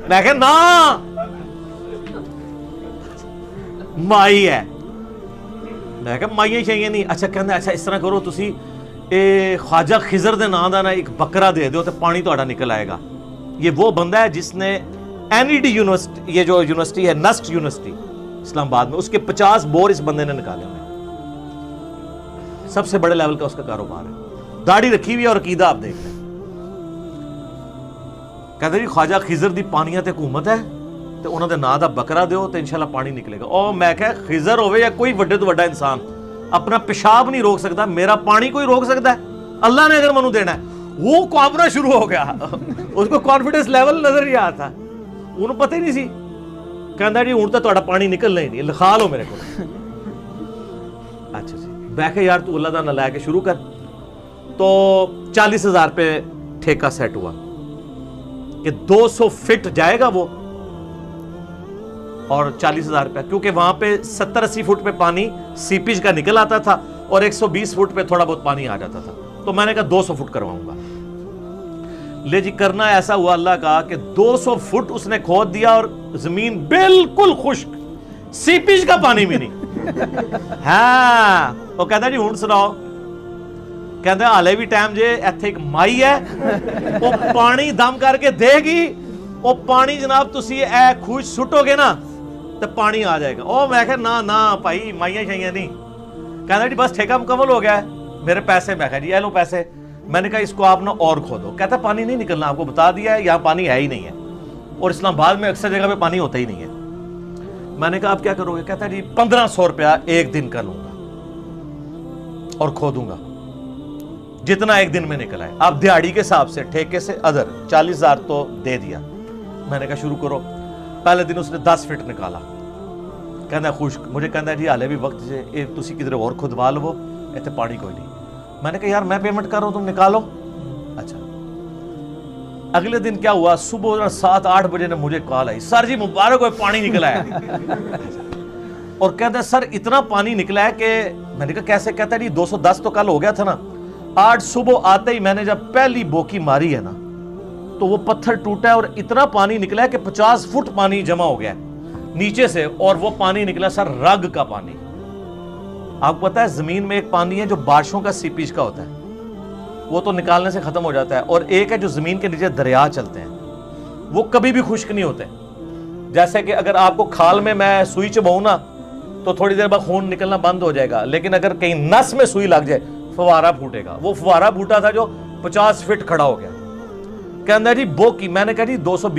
میں کہ نا مائی ہے، میں کہ مائیاں چاہیے نہیں. اچھا کہنا اچھا اس طرح کرو تسی اے خواجہ خضر دے نام دا نا ایک بکرا دے دیو تے پانی تہاڈا نکل آئے گا. یہ وہ بندہ ہے جس نے NED یونیورسٹی، یہ جو یونیورسٹی ہے نسٹ یونیورسٹی اسلام آباد میں، اس کے 50 بور اس بندے نے نکالے ہوئے. سب سے بڑے لیول کا اس کا کاروبار ہے، داڑھی رکھی ہوئی ہے اور عقیدہ آپ دیکھ لیں. کہتے جی خواجہ خضر دی پانیاں تے حکومت ہے تے انہاں دے نا دا بکرا دیو تے انشاءاللہ پانی نکلے گا. او میں کہ خضر ہوئے یا کوئی وڈے تو وڈا انسان اپنا پیشاب نہیں روک سکتا، میرا پانی کوئی روک سکتا ہے؟ اللہ نے اگر منو دینا ہے. وہ کانپنا شروع ہو گیا، اس کو کانفیڈنس لیول نظر نہیں آتا، انہوں پتہ ہی نہیں سی. کہندا جی ہن تے تہاڈا پانی نکلنا ہی نہیں، لکھا لو میرے کو. اچھا جی میں کہ یار تو اللہ دا نہ لے کے شروع کر. تو 40,000 پہ ٹھیکہ سیٹ ہوا کہ 200 فٹ جائے گا وہ، اور 40,000 روپیہ، کیونکہ وہاں پہ 70-80 فٹ پہ پانی سیپیج کا نکل آتا تھا اور 120 فٹ پہ تھوڑا بہت پانی آ جاتا تھا. تو میں نے کہا 200 فٹ کرواؤں گا. لے جی کرنا ایسا ہوا اللہ کا کہ 200 فٹ اس نے کھود دیا اور زمین بالکل خشک، سیپیج کا پانی بھی نہیں. ہاں وہ کہتا جی ہون سناؤ، کہتا حالے بھی ٹائم جے ایتھے ایک مائی ہے وہ پانی دم کر کے دے گی، وہ پانی جناب تسی اے خوش سٹو گے نا تو پانی آ جائے گا. او میں کہا نا نا بھائی مائیاں شائیاں نہیں. کہتا جی بس ٹھیکہ مکمل ہو گیا ہے، میرے پیسے. میں کہا جی اے لو پیسے. میں نے کہا اس کو آپ نا اور کھودو. کہتا پانی نہیں نکلنا، آپ کو بتا دیا ہے یہاں پانی ہے ہی نہیں ہے، اور اسلام آباد میں اکثر جگہ پہ پانی ہوتا ہی نہیں ہے. میں نے کہا آپ کیا کرو گے؟ کہتا جی 1500 روپیہ ایک دن کا لوں گا اور کھودوں گا جتنا ایک دن میں نکلا ہے. آپ دیہاڑی کے حساب سے ٹھیکے سے ادھر 40,000 تو دے دیا. میں نے کہا شروع کرو. پہلے دن اس نے 10 فٹ نکالا. کہنا خشک. مجھے کہنا جی حالے بھی وقت سے تسی کدھر اور کھدوا لو، ایتھے پانی کوئی نہیں. میں نے کہا یار میں پیمنٹ کر رہا ہوں تم نکالو. اچھا اگلے دن کیا ہوا، صبح 7-8 بجے نے مجھے کال آئی، سر جی مبارک ہوئے پانی نکلا ہے. اور کہتا ہے سر اتنا پانی نکلا ہے کہ میں نے کہا کیسے؟ کہتا ہے جی 210 تو کل ہو گیا تھا نا، آج صبح آتے ہی میں نے جب پہلی بوکی ماری ہے نا تو وہ پتھر ٹوٹا ہے اور اتنا پانی نکلا ہے کہ 50 فٹ پانی جمع ہو گیا ہے نیچے سے، اور وہ پانی نکلا سر رگ کا پانی. آپ کو پتا ہے زمین میں ایک پانی ہے جو بارشوں کا سیپیج کا ہوتا ہے، وہ تو نکالنے سے ختم ہو جاتا ہے، اور ایک ہے جو زمین کے نیچے دریا چلتے ہیں، وہ کبھی بھی خشک نہیں ہوتے. جیسے کہ اگر آپ کو کھال میں سوئی چباؤں نا تو تھوڑی دیر بعد خون نکلنا بند ہو جائے گا، لیکن اگر کہیں نس میں سوئی لگ جائے فوارہ پھوٹے گا. وہ فوارہ پھوٹا تھا جو 50 فٹ کھڑا ہو گیا. کہنا جی بو کی. میں نے کہا جی 220